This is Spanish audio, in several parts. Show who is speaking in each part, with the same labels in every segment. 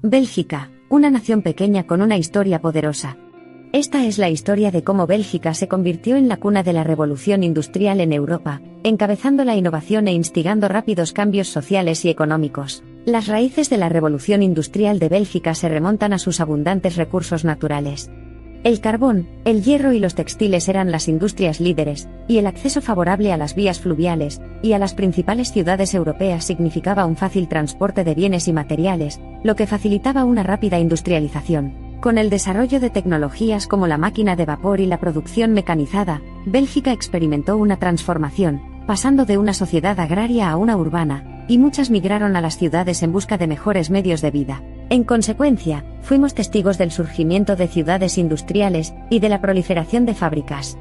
Speaker 1: Bélgica, una nación pequeña con una historia poderosa. Esta es la historia de cómo Bélgica se convirtió en la cuna de la revolución industrial en Europa, encabezando la innovación e instigando rápidos cambios sociales y económicos. Las raíces de la revolución industrial de Bélgica se remontan a sus abundantes recursos naturales. El carbón, el hierro y los textiles eran las industrias líderes, y el acceso favorable a las vías fluviales y a las principales ciudades europeas significaba un fácil transporte de bienes y materiales, lo que facilitaba una rápida industrialización. Con el desarrollo de tecnologías como la máquina de vapor y la producción mecanizada, Bélgica experimentó una transformación, pasando de una sociedad agraria a una urbana, y muchas migraron a las ciudades en busca de mejores medios de vida. En consecuencia, fuimos testigos del surgimiento de ciudades industriales y de la proliferación de fábricas.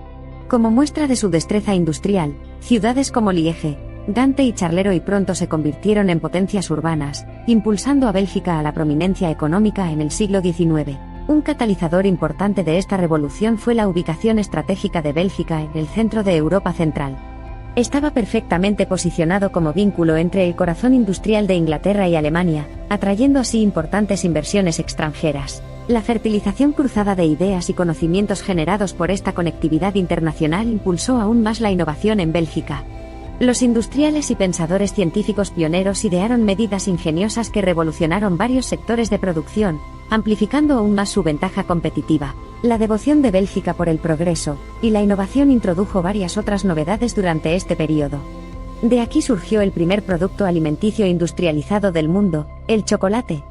Speaker 1: Como muestra de su destreza industrial, ciudades como Liege, Gante y Charleroi pronto se convirtieron en potencias urbanas, impulsando a Bélgica a la prominencia económica en el siglo XIX. Un catalizador importante de esta revolución fue la ubicación estratégica de Bélgica en el centro de Europa Central. Estaba perfectamente posicionado como vínculo entre el corazón industrial de Inglaterra y Alemania, atrayendo así importantes inversiones extranjeras. La fertilización cruzada de ideas y conocimientos generados por esta conectividad internacional impulsó aún más la innovación en Bélgica. Los industriales y pensadores científicos pioneros idearon medidas ingeniosas que revolucionaron varios sectores de producción, amplificando aún más su ventaja competitiva. La devoción de Bélgica por el progreso y la innovación introdujo varias otras novedades durante este periodo. De aquí surgió el primer producto alimenticio industrializado del mundo, el chocolate.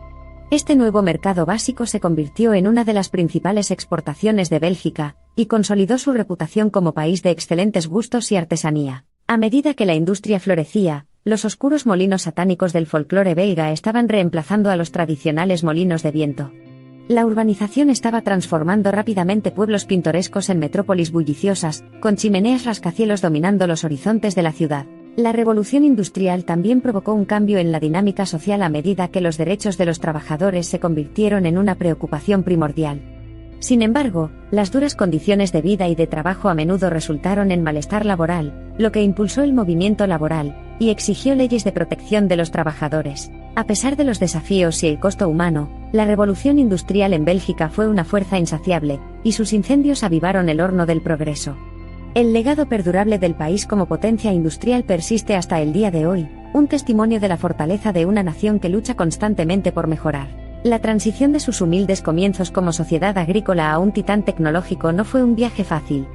Speaker 1: Este nuevo mercado básico se convirtió en una de las principales exportaciones de Bélgica, y consolidó su reputación como país de excelentes gustos y artesanía. A medida que la industria florecía, los oscuros molinos satánicos del folclore belga estaban reemplazando a los tradicionales molinos de viento. La urbanización estaba transformando rápidamente pueblos pintorescos en metrópolis bulliciosas, con chimeneas rascacielos dominando los horizontes de la ciudad. La revolución industrial también provocó un cambio en la dinámica social a medida que los derechos de los trabajadores se convirtieron en una preocupación primordial. Sin embargo, las duras condiciones de vida y de trabajo a menudo resultaron en malestar laboral, lo que impulsó el movimiento laboral y exigió leyes de protección de los trabajadores. A pesar de los desafíos y el costo humano, la revolución industrial en Bélgica fue una fuerza insaciable, y sus incendios avivaron el horno del progreso. El legado perdurable del país como potencia industrial persiste hasta el día de hoy, un testimonio de la fortaleza de una nación que lucha constantemente por mejorar. La transición de sus humildes comienzos como sociedad agrícola a un titán tecnológico no fue un viaje fácil.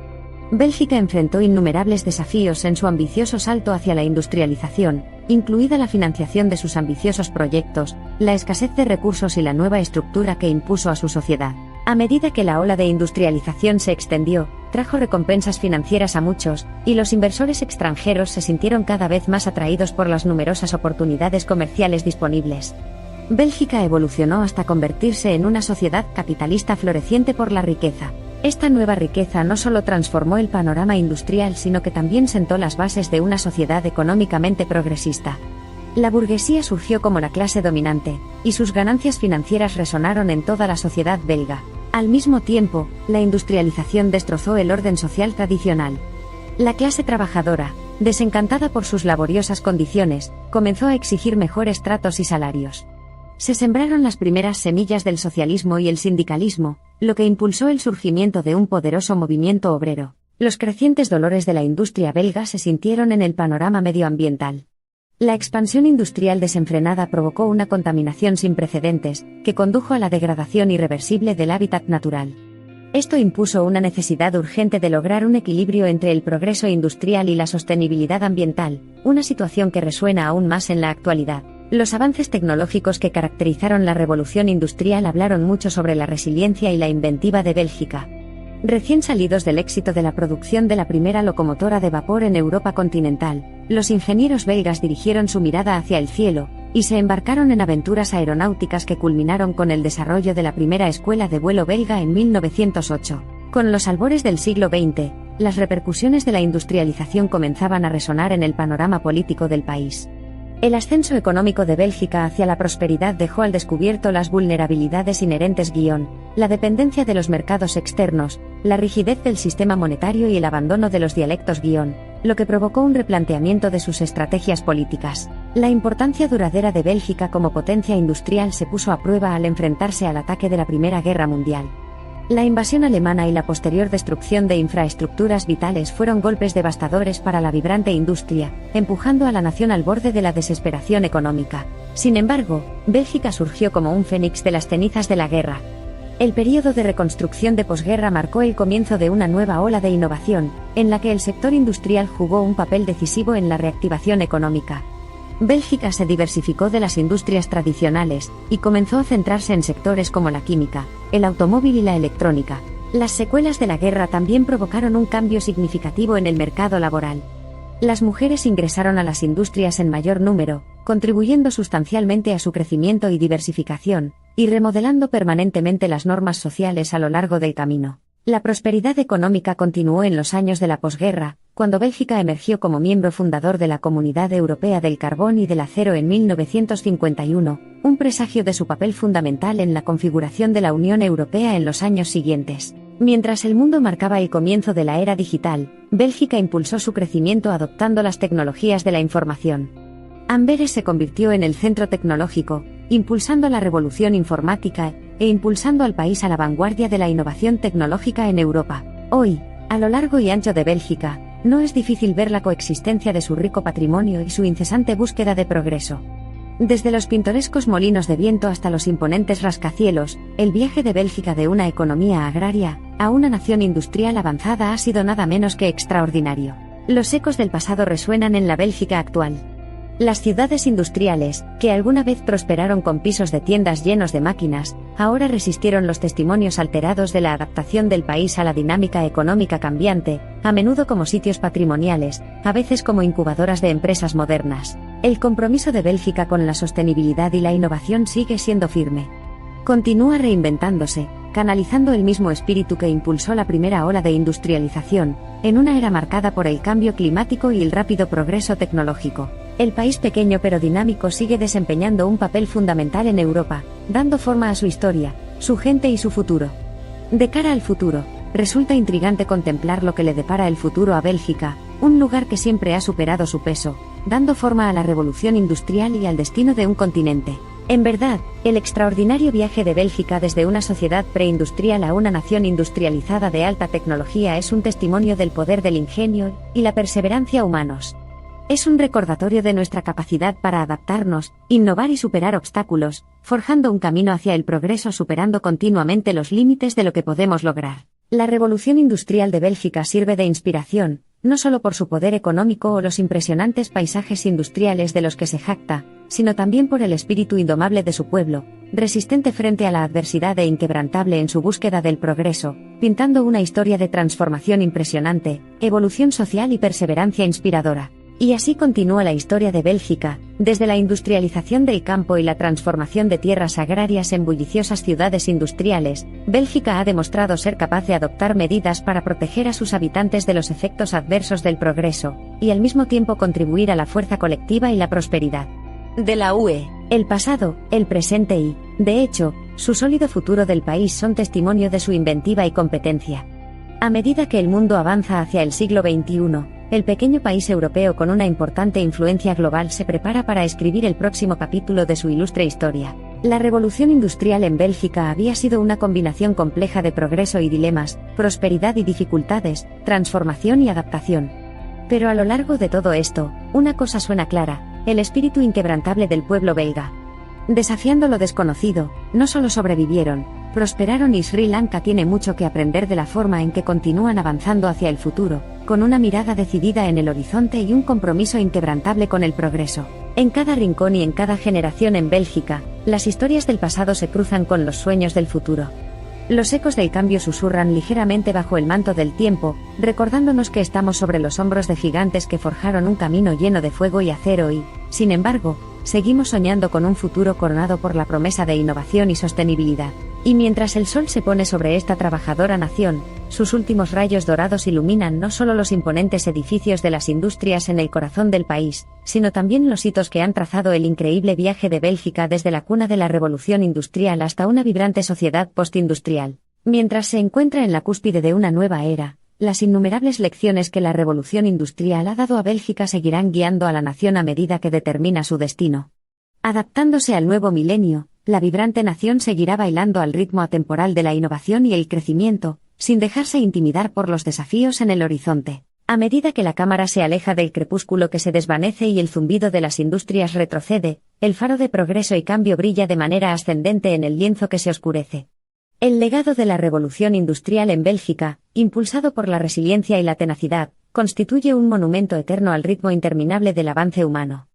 Speaker 1: Bélgica enfrentó innumerables desafíos en su ambicioso salto hacia la industrialización, incluida la financiación de sus ambiciosos proyectos, la escasez de recursos y la nueva estructura que impuso a su sociedad. A medida que la ola de industrialización se extendió, trajo recompensas financieras a muchos, y los inversores extranjeros se sintieron cada vez más atraídos por las numerosas oportunidades comerciales disponibles. Bélgica evolucionó hasta convertirse en una sociedad capitalista floreciente por la riqueza. Esta nueva riqueza no solo transformó el panorama industrial, sino que también sentó las bases de una sociedad económicamente progresista. La burguesía surgió como la clase dominante, y sus ganancias financieras resonaron en toda la sociedad belga. Al mismo tiempo, la industrialización destrozó el orden social tradicional. La clase trabajadora, desencantada por sus laboriosas condiciones, comenzó a exigir mejores tratos y salarios. Se sembraron las primeras semillas del socialismo y el sindicalismo, lo que impulsó el surgimiento de un poderoso movimiento obrero. Los crecientes dolores de la industria belga se sintieron en el panorama medioambiental. La expansión industrial desenfrenada provocó una contaminación sin precedentes, que condujo a la degradación irreversible del hábitat natural. Esto impuso una necesidad urgente de lograr un equilibrio entre el progreso industrial y la sostenibilidad ambiental, una situación que resuena aún más en la actualidad. Los avances tecnológicos que caracterizaron la revolución industrial hablaron mucho sobre la resiliencia y la inventiva de Bélgica. Recién salidos del éxito de la producción de la primera locomotora de vapor en Europa continental, los ingenieros belgas dirigieron su mirada hacia el cielo, y se embarcaron en aventuras aeronáuticas que culminaron con el desarrollo de la primera escuela de vuelo belga en 1908. Con los albores del siglo XX, las repercusiones de la industrialización comenzaban a resonar en el panorama político del país. El ascenso económico de Bélgica hacia la prosperidad dejó al descubierto las vulnerabilidades inherentes la dependencia de los mercados externos, la rigidez del sistema monetario y el abandono de los dialectos lo que provocó un replanteamiento de sus estrategias políticas. La importancia duradera de Bélgica como potencia industrial se puso a prueba al enfrentarse al ataque de la Primera Guerra Mundial. La invasión alemana y la posterior destrucción de infraestructuras vitales fueron golpes devastadores para la vibrante industria, empujando a la nación al borde de la desesperación económica. Sin embargo, Bélgica surgió como un fénix de las cenizas de la guerra. El período de reconstrucción de posguerra marcó el comienzo de una nueva ola de innovación, en la que el sector industrial jugó un papel decisivo en la reactivación económica. Bélgica se diversificó de las industrias tradicionales, y comenzó a centrarse en sectores como la química, el automóvil y la electrónica. Las secuelas de la guerra también provocaron un cambio significativo en el mercado laboral. Las mujeres ingresaron a las industrias en mayor número, contribuyendo sustancialmente a su crecimiento y diversificación, y remodelando permanentemente las normas sociales a lo largo del camino. La prosperidad económica continuó en los años de la posguerra, cuando Bélgica emergió como miembro fundador de la Comunidad Europea del Carbón y del Acero en 1951, un presagio de su papel fundamental en la configuración de la Unión Europea en los años siguientes. Mientras el mundo marcaba el comienzo de la era digital, Bélgica impulsó su crecimiento adoptando las tecnologías de la información. Amberes se convirtió en el centro tecnológico, impulsando la revolución informática e impulsando al país a la vanguardia de la innovación tecnológica en Europa. Hoy, a lo largo y ancho de Bélgica, no es difícil ver la coexistencia de su rico patrimonio y su incesante búsqueda de progreso. Desde los pintorescos molinos de viento hasta los imponentes rascacielos, el viaje de Bélgica de una economía agraria a una nación industrial avanzada ha sido nada menos que extraordinario. Los ecos del pasado resuenan en la Bélgica actual. Las ciudades industriales, que alguna vez prosperaron con pisos de tiendas llenos de máquinas, ahora resistieron los testimonios alterados de la adaptación del país a la dinámica económica cambiante, a menudo como sitios patrimoniales, a veces como incubadoras de empresas modernas. El compromiso de Bélgica con la sostenibilidad y la innovación sigue siendo firme. Continúa reinventándose, canalizando el mismo espíritu que impulsó la primera ola de industrialización, en una era marcada por el cambio climático y el rápido progreso tecnológico. El país pequeño pero dinámico sigue desempeñando un papel fundamental en Europa, dando forma a su historia, su gente y su futuro. De cara al futuro, resulta intrigante contemplar lo que le depara el futuro a Bélgica, un lugar que siempre ha superado su peso, dando forma a la revolución industrial y al destino de un continente. En verdad, el extraordinario viaje de Bélgica desde una sociedad preindustrial a una nación industrializada de alta tecnología es un testimonio del poder del ingenio y la perseverancia humanos. Es un recordatorio de nuestra capacidad para adaptarnos, innovar y superar obstáculos, forjando un camino hacia el progreso superando continuamente los límites de lo que podemos lograr. La revolución industrial de Bélgica sirve de inspiración, no solo por su poder económico o los impresionantes paisajes industriales de los que se jacta, sino también por el espíritu indomable de su pueblo, resistente frente a la adversidad e inquebrantable en su búsqueda del progreso, pintando una historia de transformación impresionante, evolución social y perseverancia inspiradora. Y así continúa la historia de Bélgica, desde la industrialización del campo y la transformación de tierras agrarias en bulliciosas ciudades industriales. Bélgica ha demostrado ser capaz de adoptar medidas para proteger a sus habitantes de los efectos adversos del progreso, y al mismo tiempo contribuir a la fuerza colectiva y la prosperidad de la UE. El pasado, el presente y, de hecho, su sólido futuro del país son testimonio de su inventiva y competencia. A medida que el mundo avanza hacia el siglo XXI, el pequeño país europeo con una importante influencia global se prepara para escribir el próximo capítulo de su ilustre historia. La revolución industrial en Bélgica había sido una combinación compleja de progreso y dilemas, prosperidad y dificultades, transformación y adaptación. Pero a lo largo de todo esto, una cosa suena clara: el espíritu inquebrantable del pueblo belga. Desafiando lo desconocido, no solo sobrevivieron, prosperaron y Sri Lanka tiene mucho que aprender de la forma en que continúan avanzando hacia el futuro, con una mirada decidida en el horizonte y un compromiso inquebrantable con el progreso. En cada rincón y en cada generación en Bélgica, las historias del pasado se cruzan con los sueños del futuro. Los ecos del cambio susurran ligeramente bajo el manto del tiempo, recordándonos que estamos sobre los hombros de gigantes que forjaron un camino lleno de fuego y acero y, sin embargo, seguimos soñando con un futuro coronado por la promesa de innovación y sostenibilidad. Y mientras el sol se pone sobre esta trabajadora nación, sus últimos rayos dorados iluminan no solo los imponentes edificios de las industrias en el corazón del país, sino también los hitos que han trazado el increíble viaje de Bélgica desde la cuna de la revolución industrial hasta una vibrante sociedad postindustrial. Mientras se encuentra en la cúspide de una nueva era, las innumerables lecciones que la revolución industrial ha dado a Bélgica seguirán guiando a la nación a medida que determina su destino. Adaptándose al nuevo milenio, la vibrante nación seguirá bailando al ritmo atemporal de la innovación y el crecimiento, sin dejarse intimidar por los desafíos en el horizonte. A medida que la cámara se aleja del crepúsculo que se desvanece y el zumbido de las industrias retrocede, el faro de progreso y cambio brilla de manera ascendente en el lienzo que se oscurece. El legado de la revolución industrial en Bélgica, impulsado por la resiliencia y la tenacidad, constituye un monumento eterno al ritmo interminable del avance humano.